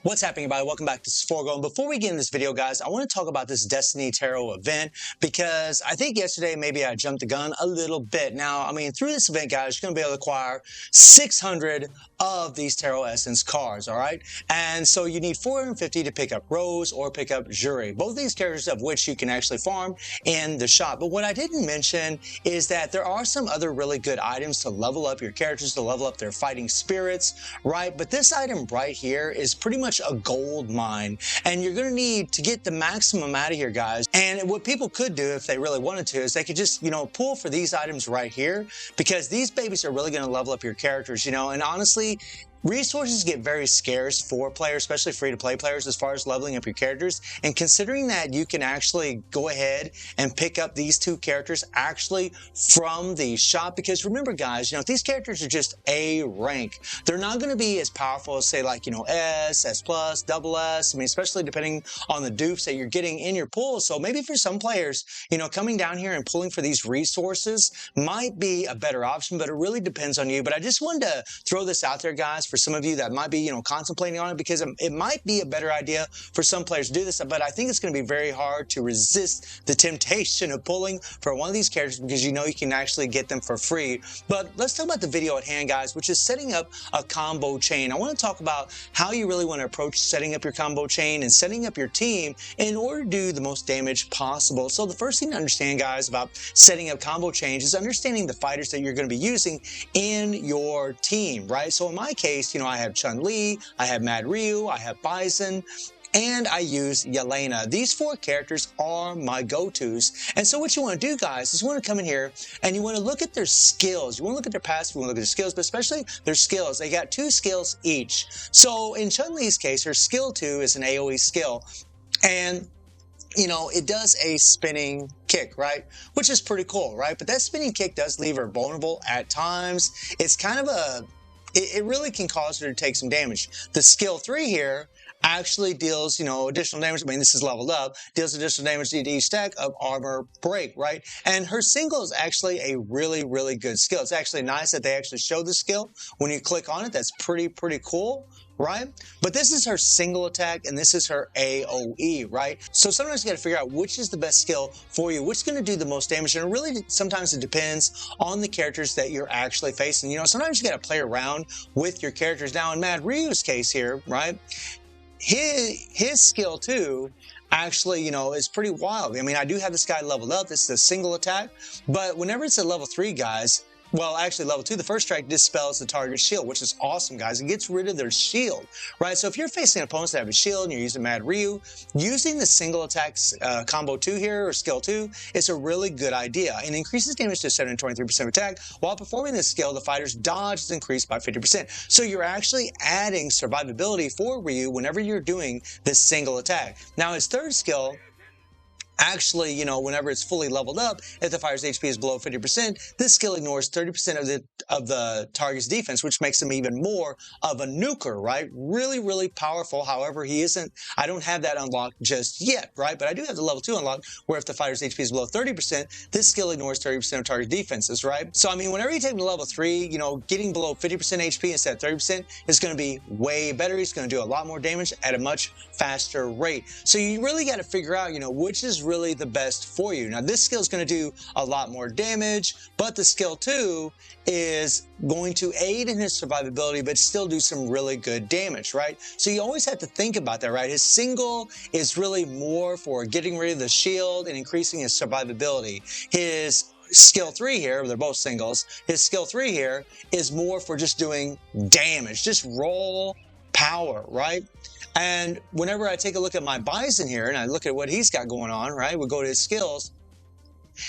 What's happening, everybody? Welcome back to Sforgo. And before we get in this video, guys, I want to talk about this Destiny Tarot event because I think yesterday maybe I jumped the gun a little bit. Now, I mean, through this event, guys, you're going to be able to acquire 600 of these Tarot Essence cards, all right? And so you need 450 to pick up Rose or pick up Jury, both these characters of which you can actually farm in the shop. But what I didn't mention is that there are some other really good items to level up your characters, to level up their fighting spirits, right? But this item right here is pretty much a gold mine, and you're going to need to get the maximum out of here, guys. And what people could do if they really wanted to is they could just, pull for these items right here, because these babies are really going to level up your characters, and honestly, resources get very scarce for players, especially free-to-play players, as far as leveling up your characters. And considering that you can actually go ahead and pick up these two characters actually from the shop, because remember, guys, these characters are just A rank. They're not going to be as powerful as, say, like, S, S+, double S. I mean, especially depending on the dupes that you're getting in your pool. So maybe for some players, coming down here and pulling for these resources might be a better option, but it really depends on you. But I just wanted to throw this out there, guys, for some of you that might be, contemplating on it, because it might be a better idea for some players to do this, but I think it's going to be very hard to resist the temptation of pulling for one of these characters, because you can actually get them for free. But let's talk about the video at hand, guys, which is setting up a combo chain. I want to talk about how you really want to approach setting up your combo chain and setting up your team in order to do the most damage possible. So the first thing to understand, guys, about setting up combo chains is understanding the fighters that you're going to be using in your team, right? So in my case, I have Chun-Li, I have Mad Ryu, I have Bison, and I use Yelena. These four characters are my go-tos. And so what you want to do, guys, is you want to come in here and you want to look at their skills. You want to look at their passive, you want to look at their skills, but especially their skills. They got 2 skills each. So in Chun-Li's case, her skill 2 is an AoE skill. And it does a spinning kick, right? Which is pretty cool, right? But that spinning kick does leave her vulnerable at times. It's kind of it really can cause her to take some damage. The skill 3 here actually deals, additional damage. I mean, this is leveled up, deals additional damage to each stack of armor break, right? And her single is actually a really, really good skill. It's actually nice that they actually show the skill when you click on it. That's pretty cool, right? But this is her single attack, and this is her AoE, right? So sometimes you got to figure out which is the best skill for you, which is going to do the most damage. And really, sometimes it depends on the characters that you're actually facing. Sometimes you got to play around with your characters. Now, in Mad Ryu's case here, right, his skill 2 actually, is pretty wild. I mean, I do have this guy leveled up. This is a single attack, but whenever it's at level 3, guys, well, actually, level 2, the first strike dispels the target's shield, which is awesome, guys. It gets rid of their shield, right? So if you're facing opponents that have a shield and you're using Mad Ryu, using the single attack combo 2 here, or skill 2, is a really good idea, and increases damage to 723% of attack. While performing this skill, the fighter's dodge is increased by 50%. So you're actually adding survivability for Ryu whenever you're doing this single attack. Now, his third skill, actually, whenever it's fully leveled up, if the fighter's HP is below 50%, this skill ignores 30% of the target's defense, which makes him even more of a nuker, right? Really, really powerful. However, I don't have that unlocked just yet, right? But I do have the level 2 unlocked, where if the fighter's HP is below 30%, this skill ignores 30% of target defenses, right? So, I mean, whenever you take him to level 3, getting below 50% HP instead of 30% is going to be way better. He's going to do a lot more damage at a much faster rate. So you really got to figure out, which is really the best for you. Now, this skill is going to do a lot more damage, but the skill 2 is going to aid in his survivability, but still do some really good damage, right? So you always have to think about that, right? His single is really more for getting rid of the shield and increasing his survivability. His skill 3 here, they're both singles, his skill 3 here is more for just doing damage, just raw power, right? And whenever I take a look at my Bison here and I look at what he's got going on, right, we go to his skills.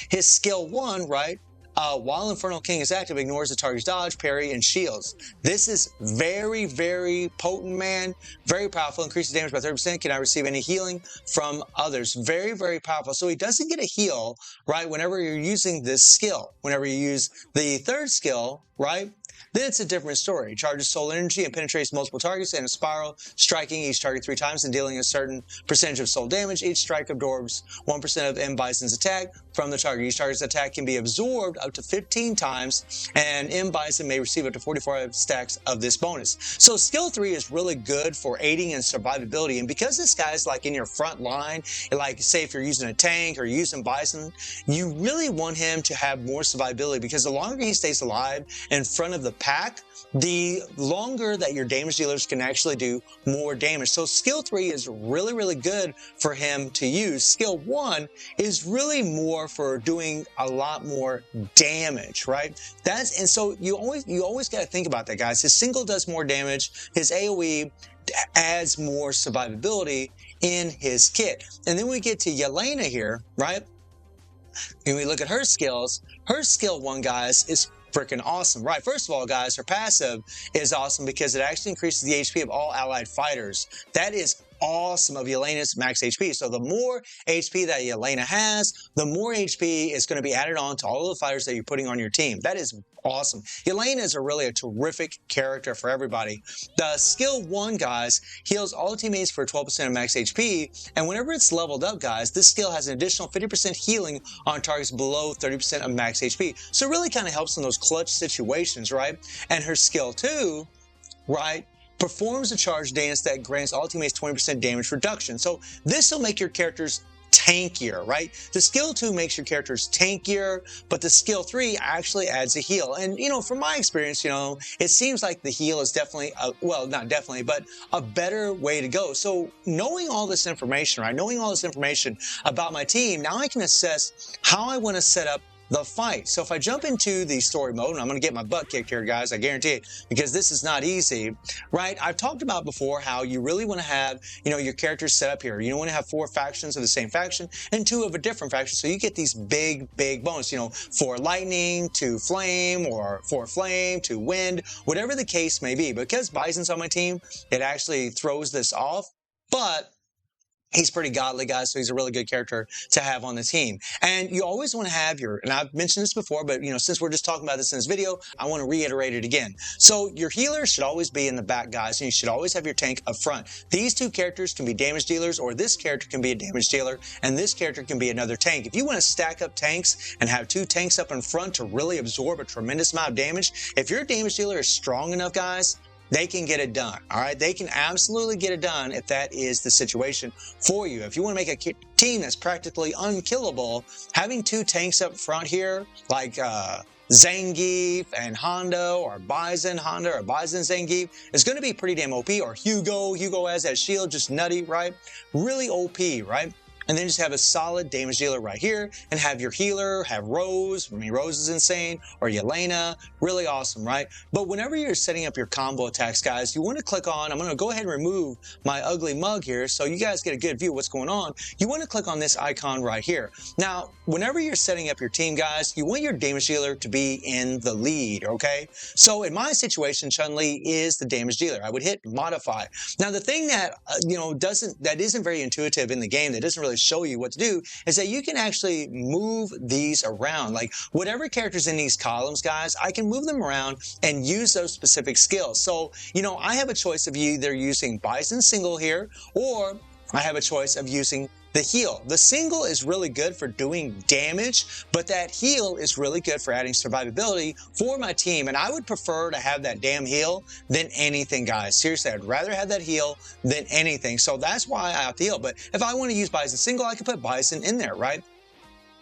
His skill 1, right, while Infernal King is active, ignores the target's dodge, parry, and shields. This is very, very potent, man. Very powerful. Increases damage by 30%. Cannot receive any healing from others. Very, very powerful. So he doesn't get a heal, right, whenever you're using this skill. Whenever you use the third skill, right, then it's a different story. It charges soul energy and penetrates multiple targets in a spiral, striking each target 3 times and dealing a certain percentage of soul damage. Each strike absorbs 1% of M. Bison's attack from the target. Each target's attack can be absorbed up up to 15 times, and M. Bison may receive up to 45 stacks of this bonus. So skill 3 is really good for aiding in survivability, and because this guy's like in your front line, like say if you're using a tank or using Bison, you really want him to have more survivability, because the longer he stays alive in front of the pack, the longer that your damage dealers can actually do more damage. So skill 3 is really, really good for him to use. Skill 1 is really more for doing a lot more damage, right? And so you always got to think about that, guys. His single does more damage. His AoE adds more survivability in his kit. And then we get to Yelena here, right? And we look at her skills. Her skill 1, guys, is freaking awesome, right? First of all, guys, her passive is awesome because it actually increases the HP of all allied fighters. That is awesome of Yelena's max HP. So the more HP that Yelena has, the more HP is going to be added on to all of the fighters that you're putting on your team. That is awesome. Yelena is really a terrific character for everybody. The skill 1, guys, heals all teammates for 12% of max HP, and whenever it's leveled up, guys, this skill has an additional 50% healing on targets below 30% of max HP. So it really kind of helps in those clutch situations, right? And her skill 2, right, performs a charge dance that grants all teammates 20% damage reduction. So this will make your characters tankier, right? The skill 2 makes your characters tankier, but the skill 3 actually adds a heal. And, you know, from my experience, you know, it seems like the heal is definitely, well, not definitely, but a better way to go. So knowing all this information, right? Knowing all this information about my team, now I can assess how I want to set up the fight. So if I jump into the story mode, and I'm going to get my butt kicked here, guys, I guarantee it, because this is not easy, right? I've talked about before how you really want to have, you know, your characters set up here. You want to have 4 factions of the same faction and 2 of a different faction. So you get these big bonus, you know, 4 lightning, 2 flame, or 4 flame, 2 wind, whatever the case may be. Because Bison's on my team, it actually throws this off, but he's pretty godly, guys, so he's a really good character to have on the team. And you always want to have and I've mentioned this before, but, you know, since we're just talking about this in this video, I want to reiterate it again. So your healer should always be in the back, guys, and you should always have your tank up front. These 2 characters can be damage dealers, or this character can be a damage dealer, and this character can be another tank. If you want to stack up tanks and have 2 tanks up in front to really absorb a tremendous amount of damage, if your damage dealer is strong enough, guys, they can get it done, all right? They can absolutely get it done if that is the situation for you. If you want to make a team that's practically unkillable, having 2 tanks up front here, like Zangief and Hondo, or Bison Hondo, or Bison Zangief, is going to be pretty damn OP. Or Hugo has that shield, just nutty, right? Really OP, right? And then just have a solid damage dealer right here, and have your healer, have Rose. I mean, Rose is insane, or Yelena, really awesome, right? But whenever you're setting up your combo attacks, guys, you want to click on, I'm going to go ahead and remove my ugly mug here so you guys get a good view of what's going on. You want to click on this icon right here. Now, whenever you're setting up your team, guys, you want your damage dealer to be in the lead, okay? So in my situation, Chun-Li is the damage dealer. I would hit modify. Now, the thing that, you know, that isn't very intuitive in the game, that doesn't really show you what to do, is that you can actually move these around. Like whatever characters in these columns, guys, I can move them around and use those specific skills. So, you know, I have a choice of either using Bison single here, or I have a choice of using the heal. The single is really good for doing damage, but that heal is really good for adding survivability for my team. And I would prefer to have that damn heal than anything, guys. Seriously, I'd rather have that heal than anything. So that's why I have to heal. But if I want to use Bison single, I can put Bison in there, right?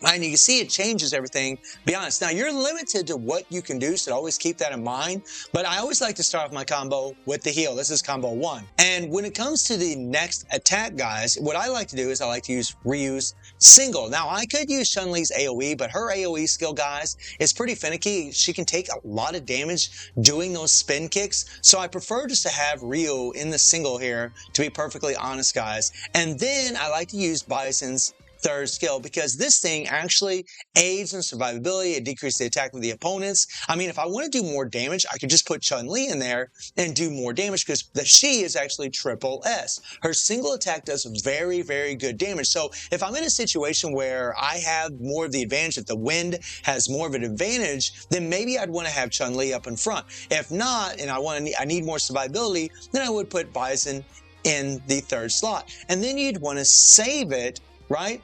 And you can see it changes everything, be honest. Now, you're limited to what you can do, so always keep that in mind. But I always like to start off my combo with the heal. This is combo 1. And when it comes to the next attack, guys, what I like to do is I like to use reuse single. Now, I could use Chun-Li's AoE, but her AoE skill, guys, is pretty finicky. She can take a lot of damage doing those spin kicks. So I prefer just to have Ryu in the single here, to be perfectly honest, guys. And then I like to use Bison's third skill, because this thing actually aids in survivability. It decreases the attack of the opponents. I mean, if I want to do more damage, I could just put Chun-Li in there and do more damage, because she is actually triple S. Her single attack does very, very good damage. So if I'm in a situation where I have more of the advantage, that the wind has more of an advantage, then maybe I'd want to have Chun-Li up in front. If not, and I need more survivability, then I would put Bison in the third slot. And then you'd want to save it, right?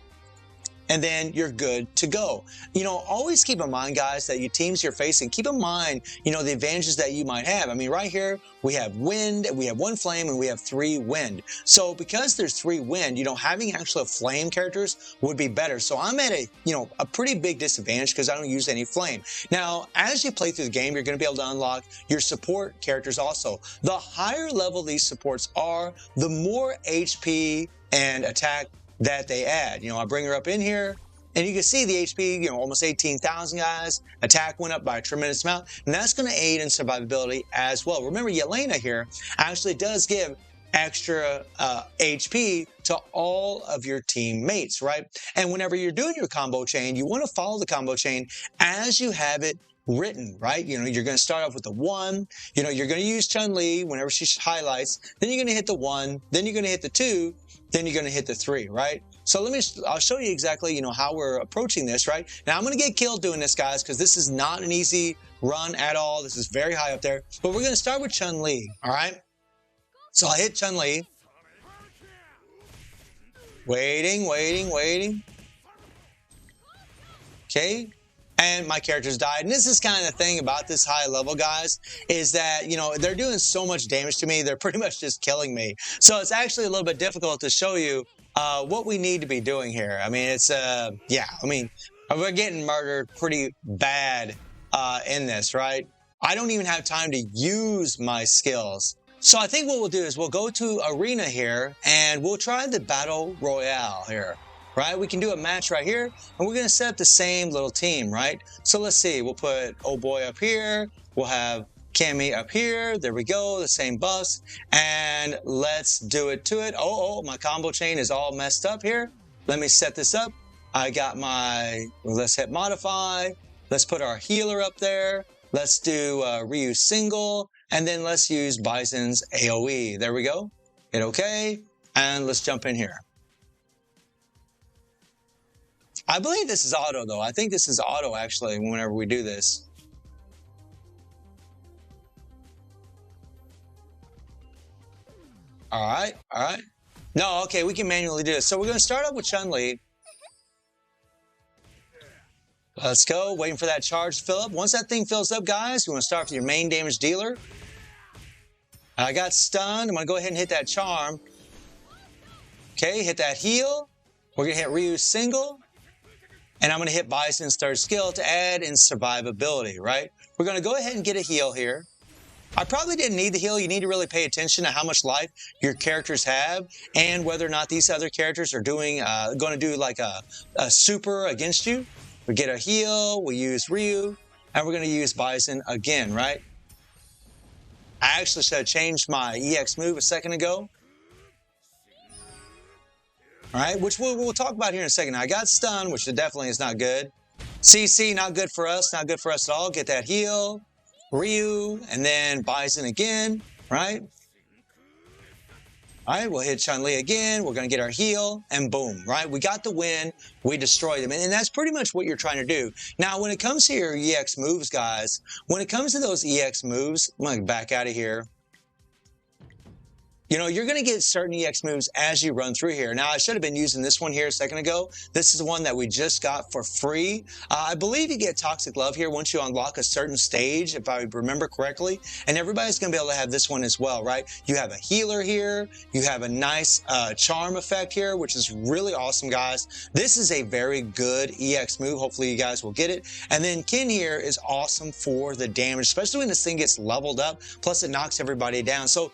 and then you're good to go. You know, always keep in mind, guys, that you teams you're facing, keep in mind, you know, the advantages that you might have. I mean, right here, we have wind, we have 1 flame, and we have 3 wind. So because there's 3 wind, you know, having actual flame characters would be better. So I'm at a, you know, a pretty big disadvantage because I don't use any flame. Now, as you play through the game, you're going to be able to unlock your support characters also. The higher level these supports are, the more HP and attack that they add. You know, I bring her up in here, and you can see the HP, you know, almost 18,000, guys. Attack went up by a tremendous amount, and that's going to aid in survivability as well. Remember, Yelena here actually does give extra HP to all of your teammates, right? And whenever you're doing your combo chain, you want to follow the combo chain as you have it written, right? You know, you're going to start off with the 1, you know, you're going to use Chun-Li whenever she highlights, then you're going to hit the 1, then you're going to hit the 2, then you're going to hit the 3, right? So I'll show you exactly, you know, how we're approaching this, right? Now I'm going to get killed doing this, guys, because this is not an easy run at all. This is very high up there, but we're going to start with Chun-Li, all right? So I hit Chun-Li. Waiting. Okay. And my characters died. And this is kind of the thing about this high level, guys, is that, you know, they're doing so much damage to me. They're pretty much just killing me. So it's actually a little bit difficult to show you what we need to be doing here. I mean, it's, yeah, I mean, we're getting murdered pretty bad in this, right? I don't even have time to use my skills. So I think what we'll do is we'll go to Arena here, and we'll try the Battle Royale here. Right? We can do a match right here, and we're going to set up the same little team, right? So let's see. We'll put Oh Boy up here. We'll have Cammy up here. There we go. The same buffs. And let's do it to it. Oh, my combo chain is all messed up here. Let me set this up. I got my, let's hit modify. Let's put our healer up there. Let's do Ryu single. And then let's use Bison's AoE. There we go. Hit OK. And let's jump in here. I believe this is auto, though. I think this is auto, actually, whenever we do this. All right. No, okay, we can manually do this. So we're going to start up with Chun-Li. Let's go. Waiting for that charge to fill up. Once that thing fills up, guys, we want to start with your main damage dealer. I got stunned. I'm going to go ahead and hit that charm. Okay, hit that heal. We're going to hit Ryu single. And I'm going to hit Bison's third skill to add in survivability, right? We're going to go ahead and get a heal here. I probably didn't need the heal. You need to really pay attention to how much life your characters have and whether or not these other characters are doing, going to do like a super against you. We get a heal, we use Ryu, and we're going to use Bison again, right? I actually should have changed my EX move a second ago. All right, which we'll talk about here in a second. Now, I got stunned, which definitely is not good. CC, not good for us. Not good for us at all. Get that heal. Ryu, and then Bison again, right? All right, we'll hit Chun-Li again. We're going to get our heal, and boom, right? We got the win. We destroyed them. And that's pretty much what you're trying to do. Now, when it comes to your EX moves, guys, when it comes to those EX moves, I'm going to back out of here. You know, you're going to get certain EX moves as you run through here. Now, I should have been using this one here a second ago. This is the one that we just got for free. I believe you get Toxic Love here once you unlock a certain stage, if I remember correctly. And everybody's going to be able to have this one as well, right? You have a healer here. You have a nice charm effect here, which is really awesome, guys. This is a very good EX move. Hopefully, you guys will get it. And then Kin here is awesome for the damage, especially when this thing gets leveled up. Plus, it knocks everybody down. So,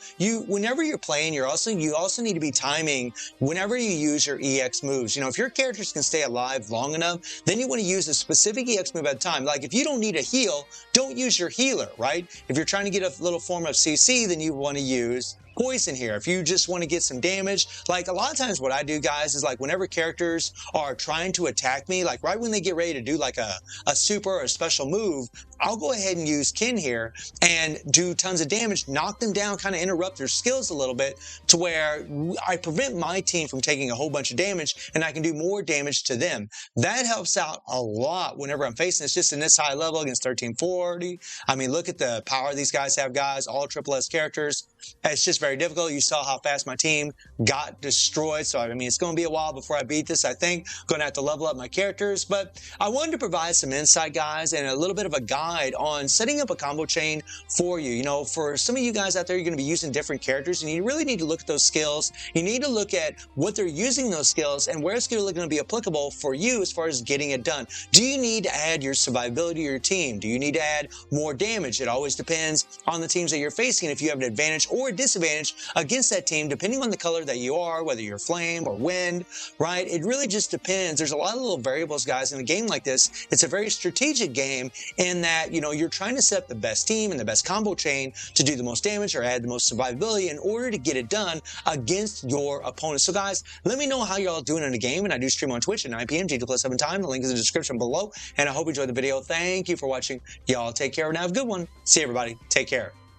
whenever you're playing, you also need to be timing whenever you use your EX moves. You know, if your characters can stay alive long enough, then you want to use a specific EX move at a time. Like if you don't need a heal, don't use your healer, right? If you're trying to get a little form of CC, then you want to use poison here. If you just want to get some damage, like a lot of times what I do, guys, is like whenever characters are trying to attack me, like right when they get ready to do like a super or a special move, I'll go ahead and use Kin here and do tons of damage, knock them down, kind of interrupt their skills a little bit to where I prevent my team from taking a whole bunch of damage and I can do more damage to them. That helps out a lot whenever I'm facing this, just in this high level against 1340. I mean, look at the power these guys have, guys, all triple S characters. It's just very very difficult. You saw how fast my team got destroyed. So, I mean, it's going to be a while before I beat this, I think. Going to have to level up my characters. But I wanted to provide some insight, guys, and a little bit of a guide on setting up a combo chain for you. You know, for some of you guys out there, you're going to be using different characters, and you really need to look at those skills. You need to look at what they're using those skills and where it's really going to be applicable for you as far as getting it done. Do you need to add your survivability to your team? Do you need to add more damage? It always depends on the teams that you're facing, if you have an advantage or a disadvantage against that team, depending on the color that you are, whether you're flame or wind, right? It really just depends. There's a lot of little variables, guys, in a game like this. It's a very strategic game in that, you know, you're trying to set up the best team and the best combo chain to do the most damage or add the most survivability in order to get it done against your opponent. So, guys, let me know how y'all doing in the game, and I do stream on Twitch at 9 p.m. G2+7 time. The link is in the description below, and I hope you enjoyed the video. Thank you for watching. Y'all take care and have a good one. See everybody. Take care.